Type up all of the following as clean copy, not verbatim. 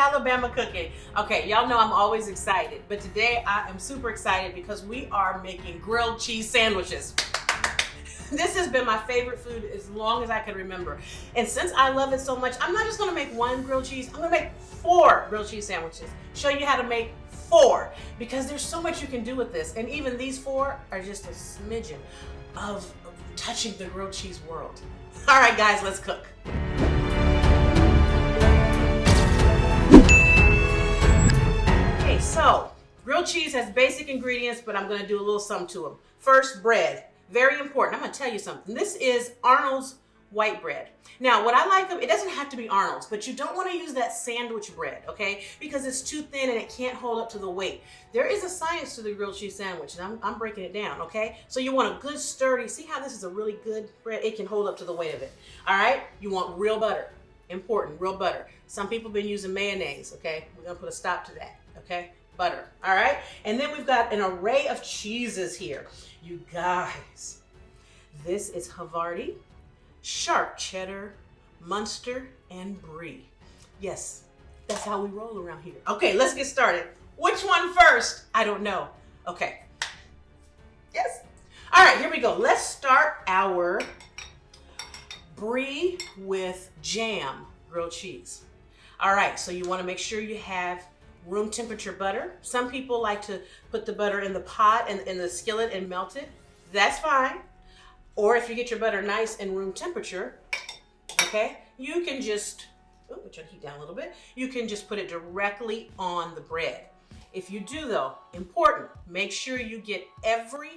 Alabama cooking. Okay, y'all know I'm always excited, but today I am super excited because we are making grilled cheese sandwiches. This has been my favorite food as long as I can remember. And since I love it so much, I'm not just gonna make one grilled cheese, I'm gonna make 4 grilled cheese sandwiches. Show you how to make 4, because there's so much you can do with this. And even these 4 are just a smidgen of touching the grilled cheese world. All right, guys, let's cook. Okay, so grilled cheese has basic ingredients, but I'm gonna do a little something to them. First, bread. Very important. I'm gonna tell you something. This is Arnold's white bread. Now, what I like, it doesn't have to be Arnold's, but you don't want to use that sandwich bread, okay? Because it's too thin and it can't hold up to the weight. There is a science to the grilled cheese sandwich, and I'm breaking it down, okay? So you want a good sturdy, see how this is a really good bread? It can hold up to the weight of it, all right? You want real butter. Important, real butter. Some people have been using mayonnaise, okay? We're gonna put a stop to that, okay? Butter, all right? And then we've got an array of cheeses here. You guys, this is Havarti, Sharp Cheddar, Muenster, and Brie. Yes, that's how we roll around here. Okay, let's get started. Which one first? I don't know. Okay. Yes. All right, here we go. Let's start our Brie with jam grilled cheese. All right, so you want to make sure you have room temperature butter. Some people like to put the butter in the pot and in the skillet and melt it. That's fine. Or if you get your butter nice and room temperature, okay, you can just, oh, we'll turn the heat down a little bit. You can just put it directly on the bread. If you do though, important, make sure you get every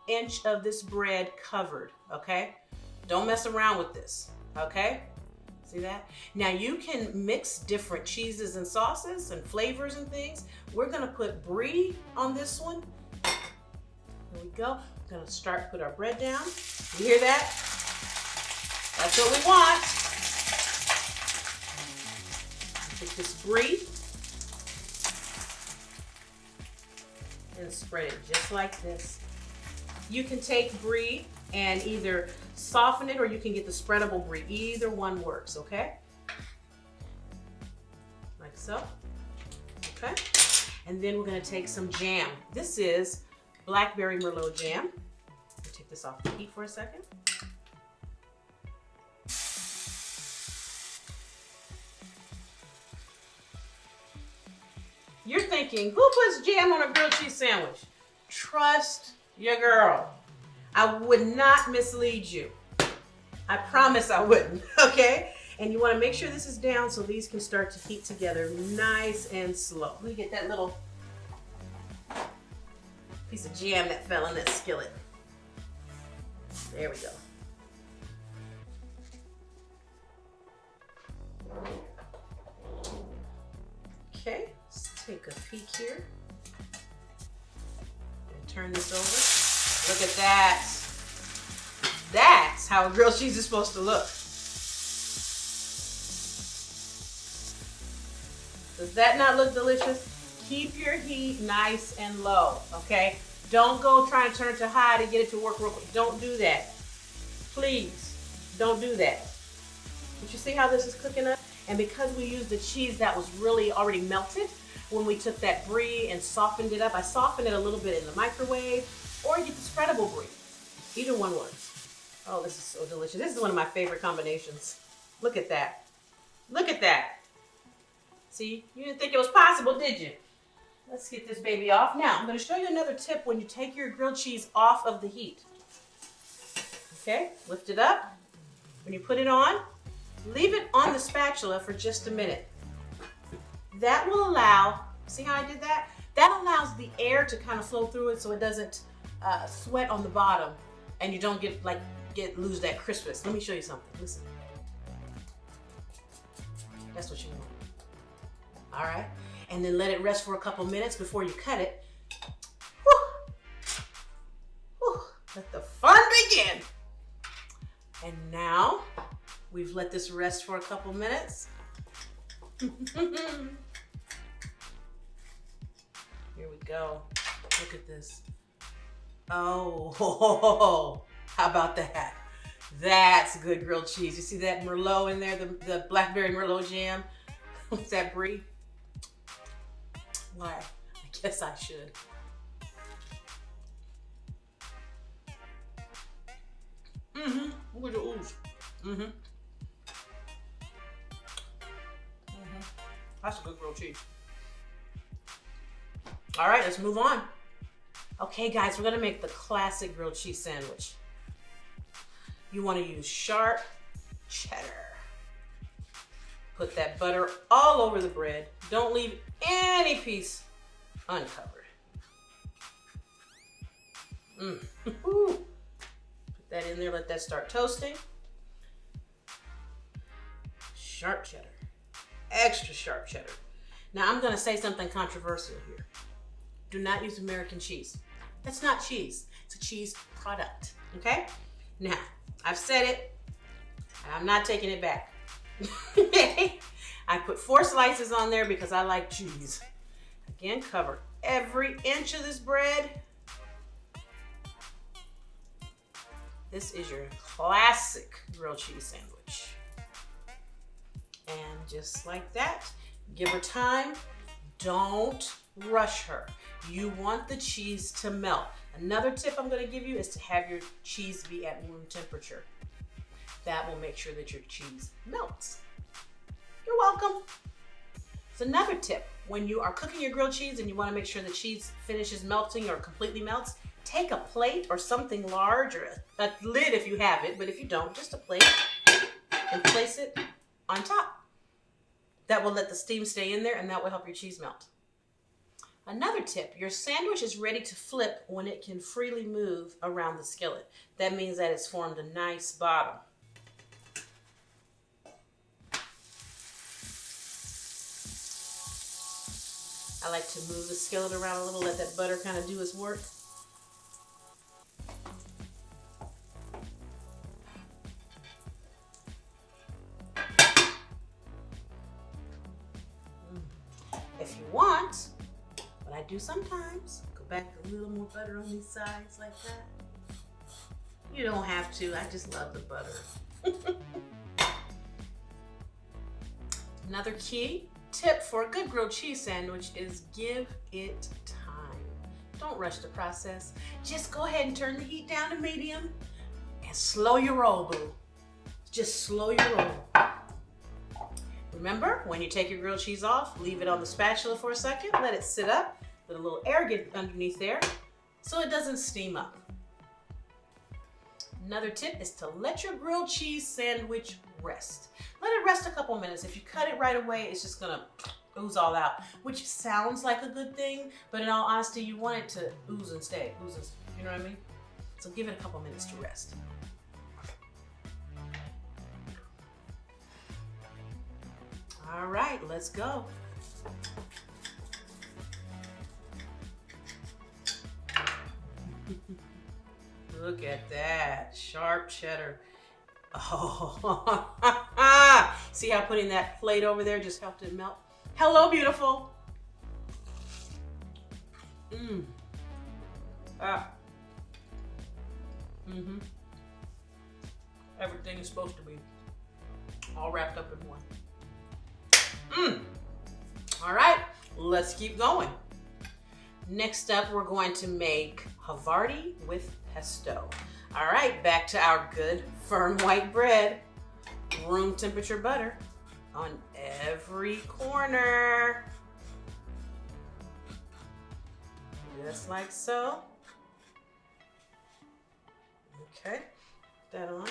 inch of this bread covered, okay? Don't mess around with this, okay? See that? Now you can mix different cheeses and sauces and flavors and things. We're gonna put Brie on this one. There we go. We're gonna put our bread down. You hear that? That's what we want. Take this Brie and spread it just like this. You can take Brie and either soften it or you can get the spreadable Brie. Either one works, okay? Like so, okay? And then we're gonna take some jam. This is blackberry Merlot jam. I'll take this off the heat for a second. You're thinking, who puts jam on a grilled cheese sandwich? Trust your girl. I would not mislead you. I promise I wouldn't, okay? And you wanna make sure this is down so these can start to heat together nice and slow. Let me get that little piece of jam that fell in that skillet. There we go. Okay, let's take a peek here. And turn this over. Look at that. That's how a grilled cheese is supposed to look. Does that not look delicious? Keep your heat nice and low, okay? Don't go try and turn it to high to get it to work real quick. Don't do that. Please, don't do that. But you see how this is cooking up? And because we used the cheese that was really already melted, when we took that Brie and softened it up, I softened it a little bit in the microwave, or you get the spreadable Brie. Either one works. Oh, this is so delicious. This is one of my favorite combinations. Look at that. Look at that. See, you didn't think it was possible, did you? Let's get this baby off. Now, I'm going to show you another tip when you take your grilled cheese off of the heat. Okay, lift it up. When you put it on, leave it on the spatula for just a minute. That will allow, see how I did that? That allows the air to kind of flow through it so it doesn't sweat on the bottom and you don't lose that crispness. Let me show you something. Listen. That's what you want. All right. And then let it rest for a couple minutes before you cut it. Whew. Whew. Let the fun begin. And now we've let this rest for a couple minutes. Here we go. Look at this. Oh, how about that? That's good grilled cheese. You see that Merlot in there, the blackberry Merlot jam? What's that, Brie? Why? I guess I should. Look at the ooze. That's a good grilled cheese. All right, let's move on. Okay, guys, we're gonna make the classic grilled cheese sandwich. You wanna use sharp cheddar. Put that butter all over the bread. Don't leave any piece uncovered. Put that in there, let that start toasting. Sharp cheddar, extra sharp cheddar. Now I'm gonna say something controversial here. Do not use American cheese. That's not cheese, it's a cheese product, okay? Now, I've said it, and I'm not taking it back. I put 4 slices on there because I like cheese. Again, cover every inch of this bread. This is your classic grilled cheese sandwich. And just like that, give her time. Don't rush her. You want the cheese to melt. Another tip I'm going to give you is to have your cheese be at room temperature. That will make sure that your cheese melts. You're welcome. It's another tip. When you are cooking your grilled cheese and you want to make sure the cheese finishes melting or completely melts, take a plate or something large, or a lid if you have it, but if you don't, just a plate, and place it on top. That will let the steam stay in there, and that will help your cheese melt. Another tip, your sandwich is ready to flip when it can freely move around the skillet. That means that it's formed a nice bottom. I like to move the skillet around a little, let that butter kind of do its work. If you want, what I do sometimes, go back a little more butter on these sides like that. You don't have to, I just love the butter. Another key tip for a good grilled cheese sandwich is give it time. Don't rush the process. Just go ahead and turn the heat down to medium and slow your roll, boo. Just slow your roll. Remember, when you take your grilled cheese off, leave it on the spatula for a second, let it sit up, let a little air get underneath there so it doesn't steam up. Another tip is to let your grilled cheese sandwich rest. Let it rest a couple minutes. If you cut it right away, it's just gonna ooze all out, which sounds like a good thing, but in all honesty, you want it to ooze and stay, you know what I mean? So give it a couple minutes to rest. All right, let's go. Look at that, sharp cheddar. Oh, see how putting that plate over there just helped it melt? Hello, beautiful. Everything is supposed to be all wrapped up in one. All right, let's keep going. Next up, we're going to make Havarti with pesto. All right, back to our good firm white bread. Room temperature butter on every corner. Just like so. Okay, put that on.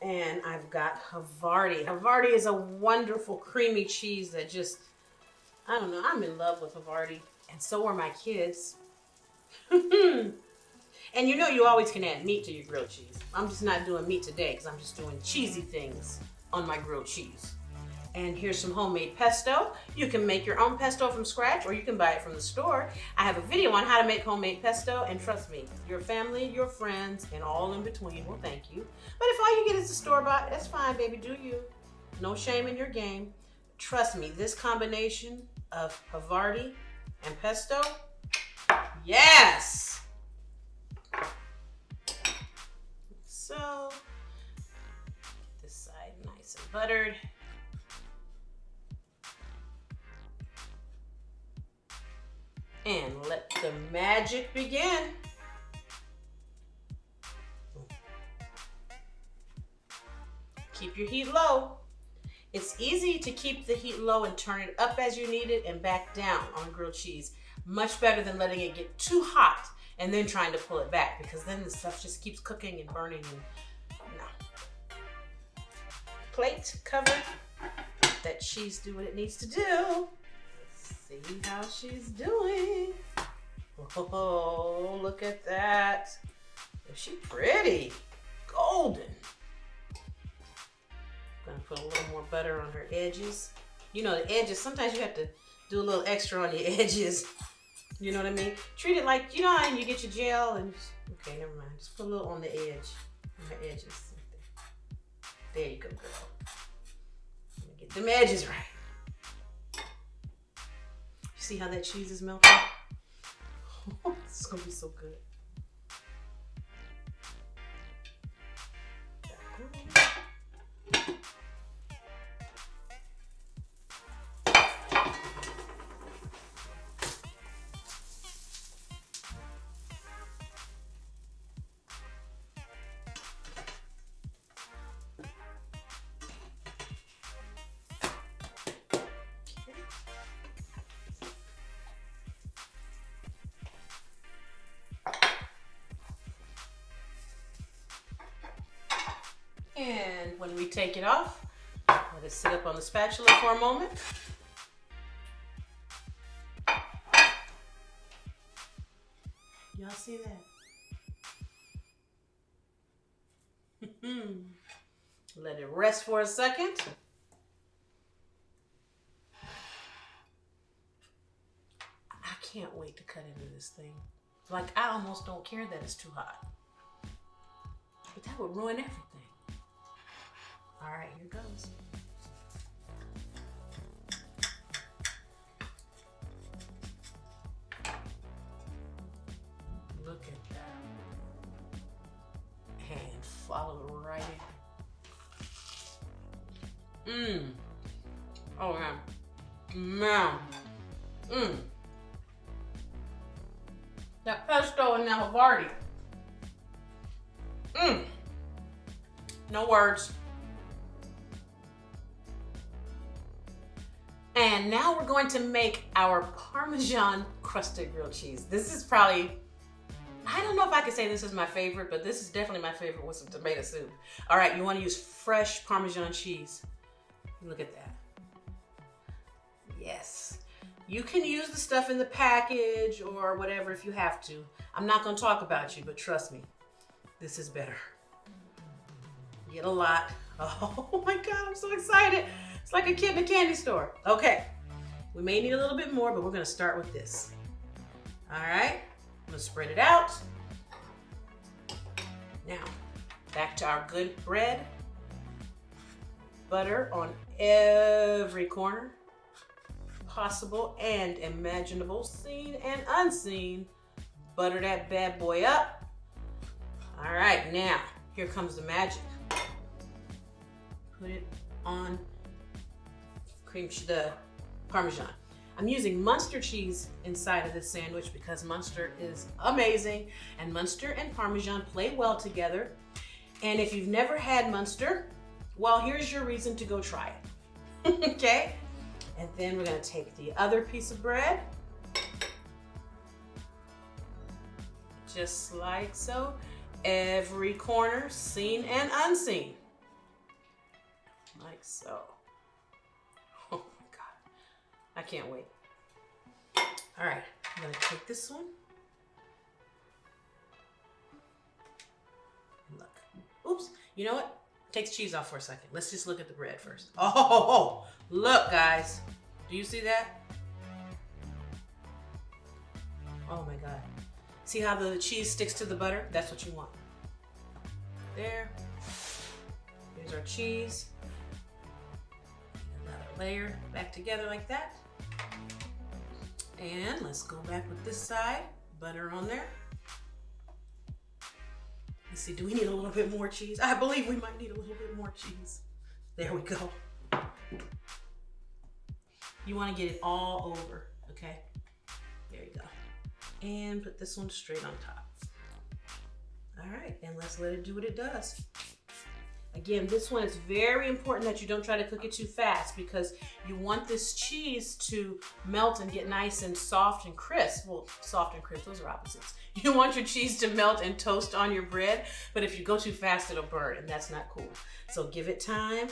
And I've got Havarti. Havarti is a wonderful creamy cheese that just, I don't know, I'm in love with Havarti. And so are my kids. And you know you always can add meat to your grilled cheese. I'm just not doing meat today because I'm just doing cheesy things on my grilled cheese. And here's some homemade pesto. You can make your own pesto from scratch or you can buy it from the store. I have a video on how to make homemade pesto, and trust me, your family, your friends, and all in between will thank you. But if all you get is a store-bought, that's fine, baby, do you. No shame in your game. Trust me, this combination of Havarti and pesto, yes! So, this side nice and buttered. And let the magic begin. Keep your heat low. It's easy to keep the heat low and turn it up as you need it and back down on grilled cheese. Much better than letting it get too hot and then trying to pull it back, because then the stuff just keeps cooking and burning. And no. Plate covered. Let cheese do what it needs to do. Let's see how she's doing. Oh, look at that. Oh, she's pretty. Golden. Gonna put a little more butter on her edges. You know, the edges, sometimes you have to do a little extra on the edges. You know what I mean? Treat it like, you know how you get your gel and, okay, never mind. Just put a little on the edge, on her edges. There you go, girl. Get them edges right. You see how that cheese is melting? This is gonna be so good. And when we take it off, let it sit up on the spatula for a moment. Y'all see that? Let it rest for a second. I can't wait to cut into this thing. Like, I almost don't care that it's too hot. But that would ruin everything. All right, here goes. Look at that. And follow it right in. Oh, man. Man. That pesto and that Havarti. No words. And now we're going to make our Parmesan-crusted grilled cheese. This is probably, I don't know if I could say this is my favorite, but this is definitely my favorite with some tomato soup. All right, you want to use fresh Parmesan cheese. Look at that. Yes. You can use the stuff in the package or whatever if you have to. I'm not going to talk about you, but trust me, this is better. Get a lot. Oh my God, I'm so excited. It's like a kid in a candy store. Okay, we may need a little bit more, but we're gonna start with this. All right, I'm gonna spread it out. Now, back to our good bread. Butter on every corner possible and imaginable, seen and unseen. Butter that bad boy up. All right, now, here comes the magic. Put it on the Parmesan. I'm using Muenster cheese inside of this sandwich because Muenster is amazing, and Muenster and Parmesan play well together. And if you've never had Muenster, well, here's your reason to go try it. Okay? And then we're gonna take the other piece of bread, just like so. Every corner, seen and unseen. Like so. Oh my God, I can't wait. All right, I'm gonna take this one. And look, oops, you know what? Take the cheese off for a second. Let's just look at the bread first. Oh, look guys, do you see that? Oh my God. See how the cheese sticks to the butter? That's what you want. There, here's our cheese. Another layer back together like that. And let's go back with this side. Butter on there. Let's see, do we need a little bit more cheese? I believe we might need a little bit more cheese. There we go. You want to get it all over, okay? There you go. And put this one straight on top. All right, and let's let it do what it does. Again, this one is very important that you don't try to cook it too fast because you want this cheese to melt and get nice and soft and crisp. Well, soft and crisp, those are opposites. You want your cheese to melt and toast on your bread, but if you go too fast, it'll burn, and that's not cool. So give it time,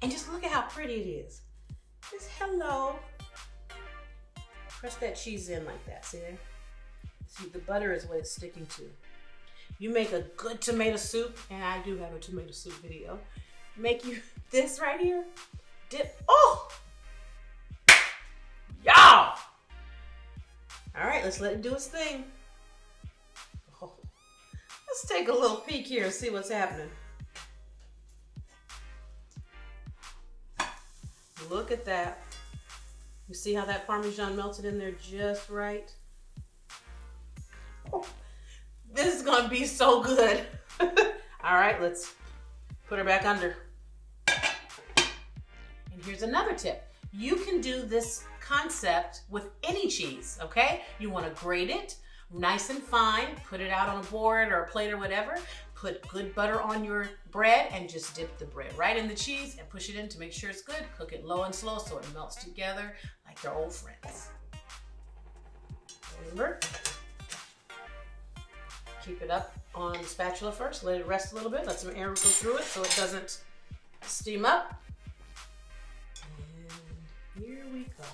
and just look at how pretty it is. Just hello. Press that cheese in like that, see there? See, the butter is what it's sticking to. You make a good tomato soup, and I do have a tomato soup video. Make you this right here. Dip. Oh! Y'all! All right, let's let it do its thing. Oh. Let's take a little peek here and see what's happening. Look at that. You see how that Parmesan melted in there just right? Oh. This is gonna be so good. All right, let's put her back under. And here's another tip. You can do this concept with any cheese, okay? You wanna grate it nice and fine, put it out on a board or a plate or whatever, put good butter on your bread and just dip the bread right in the cheese and push it in to make sure it's good. Cook it low and slow so it melts together like your old friends. Remember? Keep it up on the spatula first. Let it rest a little bit. Let some air go through it so it doesn't steam up. And here we go.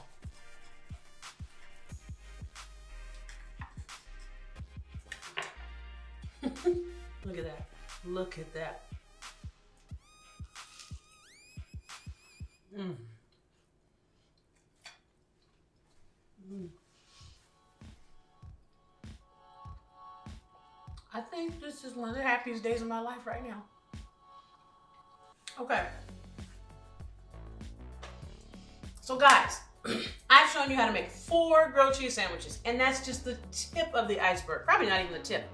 Look at that. Look at that. Mm. Mm. I think this is one of the happiest days of my life right now. Okay. So guys, I've shown you how to make 4 grilled cheese sandwiches, and that's just the tip of the iceberg. Probably not even the tip.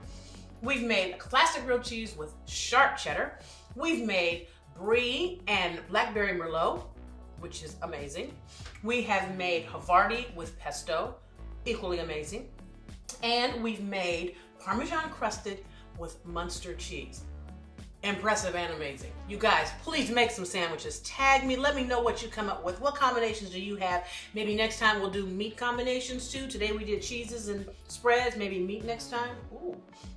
We've made classic grilled cheese with sharp cheddar. We've made brie and blackberry merlot, which is amazing. We have made Havarti with pesto, equally amazing. And we've made Parmesan-crusted with Muenster cheese. Impressive and amazing. You guys, please make some sandwiches. Tag me, let me know what you come up with. What combinations do you have? Maybe next time we'll do meat combinations too. Today we did cheeses and spreads, maybe meat next time. Ooh,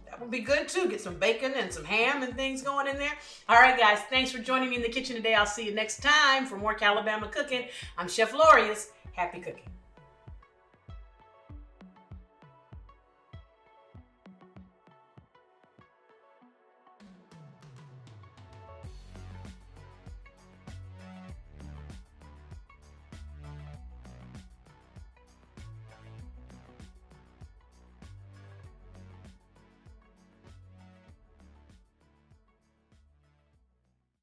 that would be good too. Get some bacon and some ham and things going in there. All right guys, thanks for joining me in the kitchen today. I'll see you next time for more Calabama cooking. I'm Chef Lorious. Happy cooking.